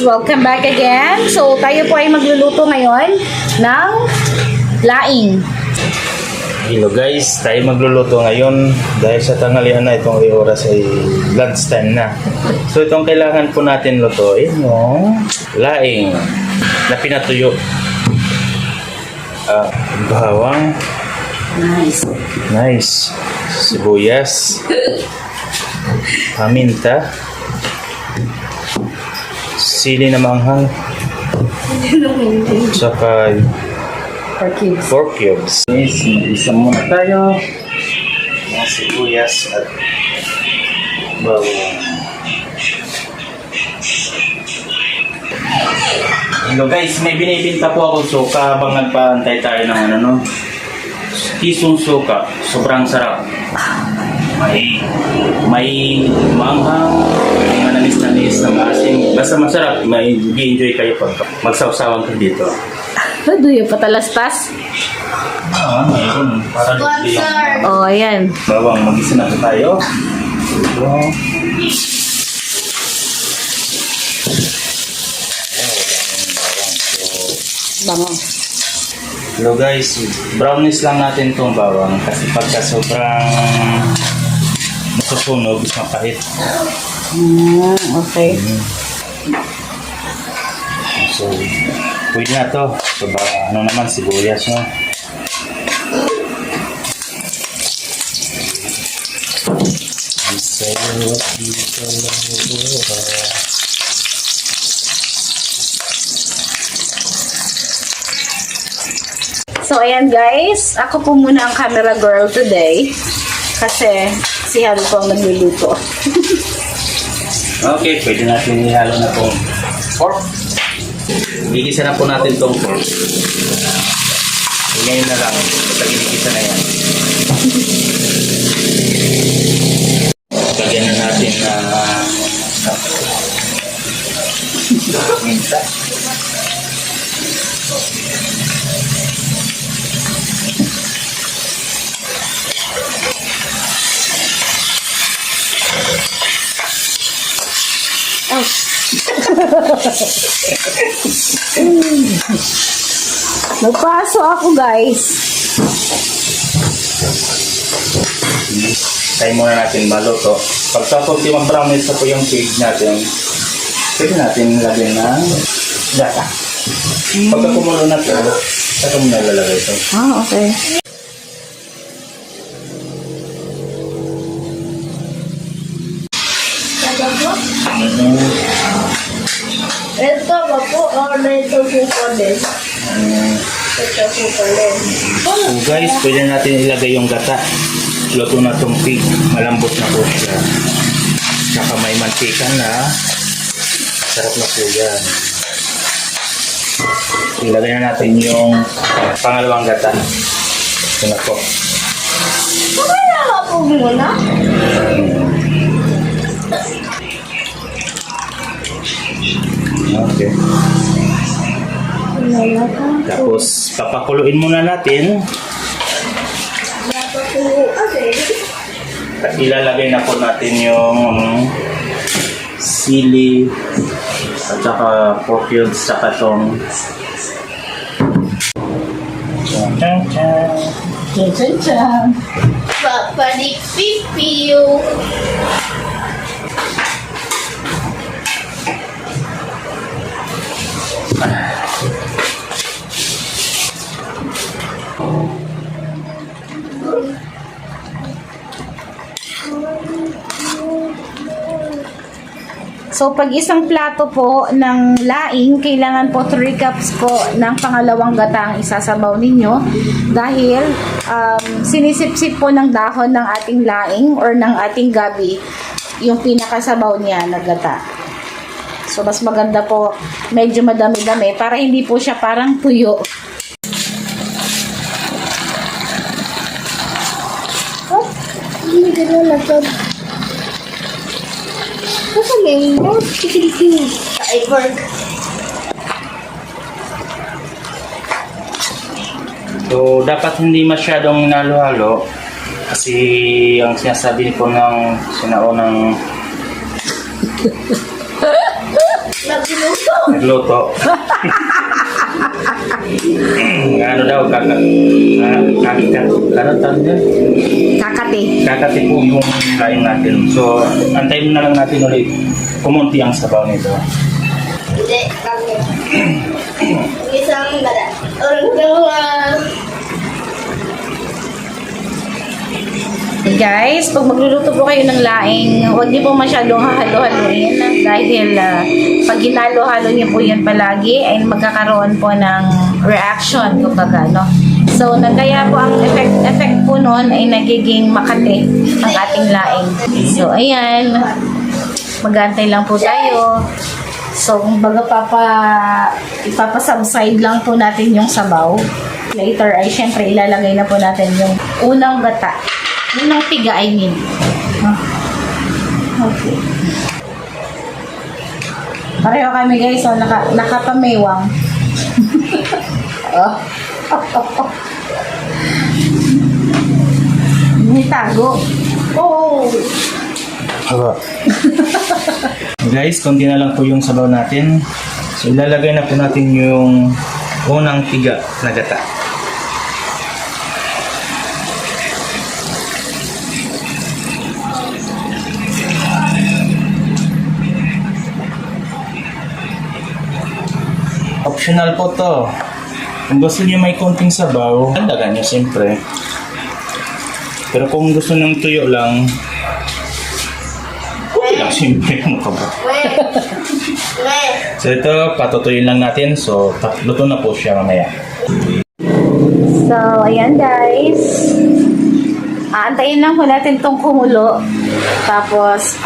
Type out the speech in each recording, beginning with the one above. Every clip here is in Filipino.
Welcome back again. So, tayo po ay magluluto ngayon ng laing. Hello guys, tayo magluluto ngayon dahil sa tanghalian na itong oras ay lunchtime na. So itong kailangan po natin lutuin yung laing na pinatuyo. Bawang. Nice. Sibuyas. Paminta. Sili na manghang. Tsaka pork cubes. Isa muna tayo. Mga sibuyas at bawang. Hello guys, may binibinta po ako suka habang nagpaantay tayo ng tisong suka. Sobrang sarap. May manghang, may manamis-namis na maasim. Basta masarap, may enjoy kayo pag magsawsawan ka dito. Duyo patalastas. Mayroon. Para Sponsor! Oh, ayan. bawang, mag-isa na po tayo. Bango. Hello guys, brownies lang natin itong bawang kasi pagka sobrang masusunog, is mapahit. Okay. So, pwede na to. So, ano naman, sibuyas, no? So, ayan guys. Ako po muna ang camera girl today. Kasi si Halo po ang nagluluto. Okay, pwede natin ihalo na itong pork. Gigisa na po natin itong pork. Ngayon na lang, basta ginigisa na yan. Lagyan na natin na minta. Nagpaso ako guys. Tayo muna natin maluto. Pagtapos yung brownies na po yung pig natin, pwede natin lagyan ng gata. Pagka kumulo na ito, saka mo na lalagay ito. Okay. Ito ba po? O ito po po din? Ito po po din. So guys, pwede natin ilagay yung gata. Luto na itong pig. Malambot na po siya. Saka may mantika na. Sarap na po yan. Ilagay na natin yung pangalawang gata. Ito na po. Kaya po muna? Okay. Tapos papakuluin muna natin. Dapat po kasi. At ilalagay na po natin yung sili at saka pork cubes saka itong Papalikpipiyo. So, pag isang plato po ng laing, kailangan po 3 cups po ng pangalawang gata ang isasabaw ninyo dahil sinisip-sip po ng dahon ng ating laing or ng ating gabi yung pinakasabaw niya na gata. So, mas maganda po medyo madami-dami para hindi po siya parang tuyo. Oh, hindi ka na nagtag. Kasi mo, kikilig sa iBorg. So, dapat hindi masyadong nalo-halo kasi ang sinasabi po ng sinaunang Lagi Nagluto. Nagluto. Ano daw, ano tawag niya? Kakati. Kakati po yung laing natin. So, antayin na lang natin ulit kumunti ang sabaw nito. Hindi, kami. Isang bala. Orang dalawa. Guys, pag magluluto po kayo ng laing, huwag niyo po masyadong hahalo-haloin dahil pag hinalo-halo niyo po yan palagi ay magkakaroon po ng reaction kumbaga, no? So, kaya po ang effect po noon ay nagiging makate ang ating laing. So, ayan. Mag-aantay lang po tayo. So, kumbaga ipapasubside lang po natin yung sabaw. Later ay syempre ilalagay na po natin yung unang gata. Unang piga, I mean. Okay. Pareho kami guys, so nakapamewang. Oh. May tago. Oh. Guys, konti na lang po yung sabaw natin. So, ilalagay na po natin yung unang piga na gata. Optional po to. Kung gusto niyo may konting sabaw, dagdagan niyo siyempre. Pero kung gusto ng tuyo lang, okay lang siyempre. Ano ka ba? So ito, patutuyin lang natin. So, luto na po siya mamaya. So, ayan guys. Aantayin lang po natin itong kumulo. Tapos,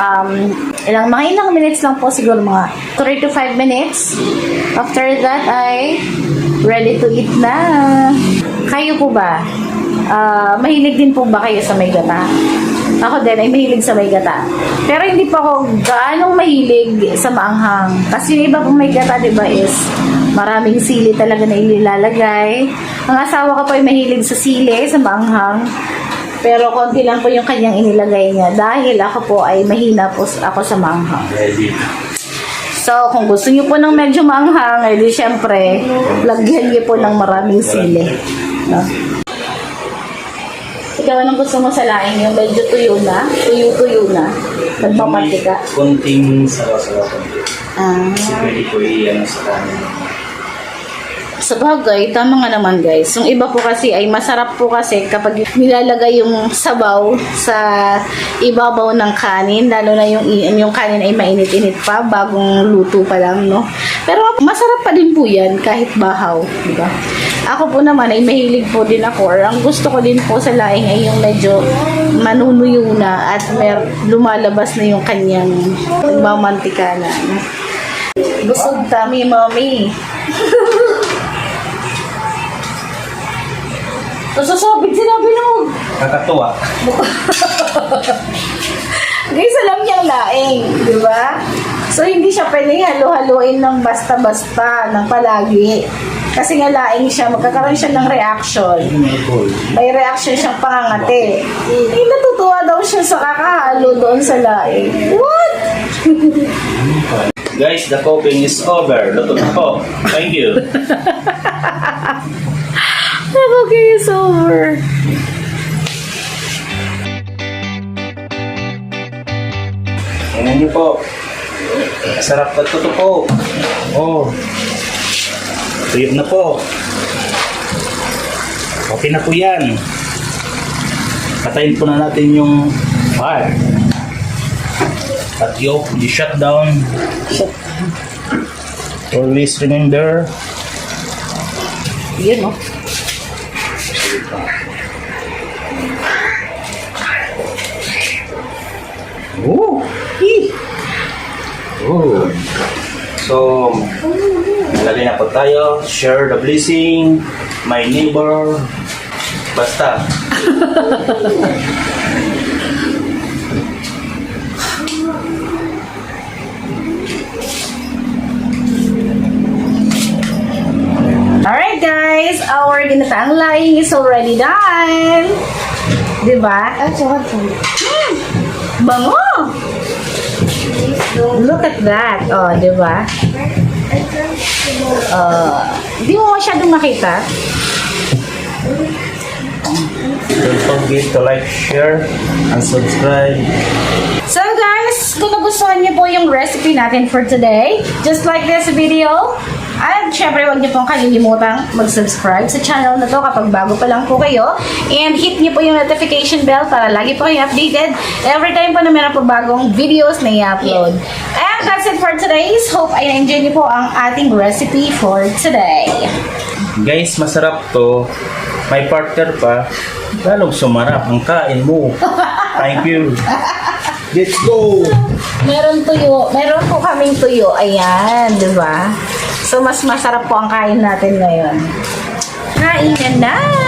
mga ilang minutes lang po siguro, mga 3 to 5 minutes. After that ay ready to eat na. Kayo po ba? Mahilig din po ba kayo sa may gata? Ako din ay mahilig sa may gata. Pero hindi pa ako gaanong mahilig sa maanghang. Kasi yung iba pong may gata, diba, is maraming sili talaga na inilalagay. Ang asawa ko po ay mahilig sa sili, sa maanghang. Pero konti lang po yung kanyang inilagay niya. Dahil ako po ay mahina po ako sa maanghang. Ready. So, kung gusto niyo po ng medyo maanghang, ay di syempre, lagyan niyo po ng maraming sili. No? Ikaw, anong gusto mo sa laing? Yung medyo tuyo na? Tuyo-tuyo na? Nagpamantika? Konting sabaw-sabaw. Kasi Ah. pwede po iyan sa kanin. Sa bagay, tama nga naman guys. Yung iba po kasi ay masarap po kasi kapag nilalagay yung sabaw sa ibabaw ng kanin, lalo na yung kanin ay mainit-init pa, bagong luto pa lang, no? Pero masarap pa din po yan kahit bahaw, di ba? Ako po naman ay mahilig po din ako, or ang gusto ko din po sa laing ay yung medyo manunuyo na at lumalabas na yung kanyang nagmamantika na. No? Busog kami, mami. Sasasobit sinabi mo. Kakatuwa. Guys, alam niyang laing, di ba? So, hindi siya pwedeng halo-haloin ng basta-basta, ng palagi. Kasi nga laing siya, magkakaroon siya ng reaction. May reaction siyang pangangati. Eh, natutuwa daw siya sa kakahalo doon sa laing. What? Guys, the cooking is over. Luto na po. Thank you. Okay, it's over. Tingnan niyo po. Masarap na ito po. Oh. Tuyo na po. Okay na po yan. Patayin po na natin yung fire. At shut down. Always remember. Yun, no? Oh. Oh. So, nalagay na po tayo. Share the blessing. My neighbor. Basta. Alright guys, our ginataang laing is already done. Diba? Bango! Look at that. Oh, diba? Di mo masyadong makita. Don't forget to like, share, and subscribe. So guys, kung nagustuhan niyo po yung recipe natin for today, just like this video, at syempre huwag niyo pong kalilimutang mag-subscribe sa channel na to kapag bago pa lang po kayo. And hit niyo po yung notification bell para lagi po kayo updated every time po na meron po bagong videos na i-upload. And that's it for today's. Hope ay na-enjoy niyo po ang ating recipe for today. Guys, masarap to. May partner pa. Lalong sumarap ang kain mo. Thank you. Let's go! Meron tuyo. Meron po kaming tuyo. Ayan, di ba? So, mas masarap po ang kain natin ngayon. Kain na na!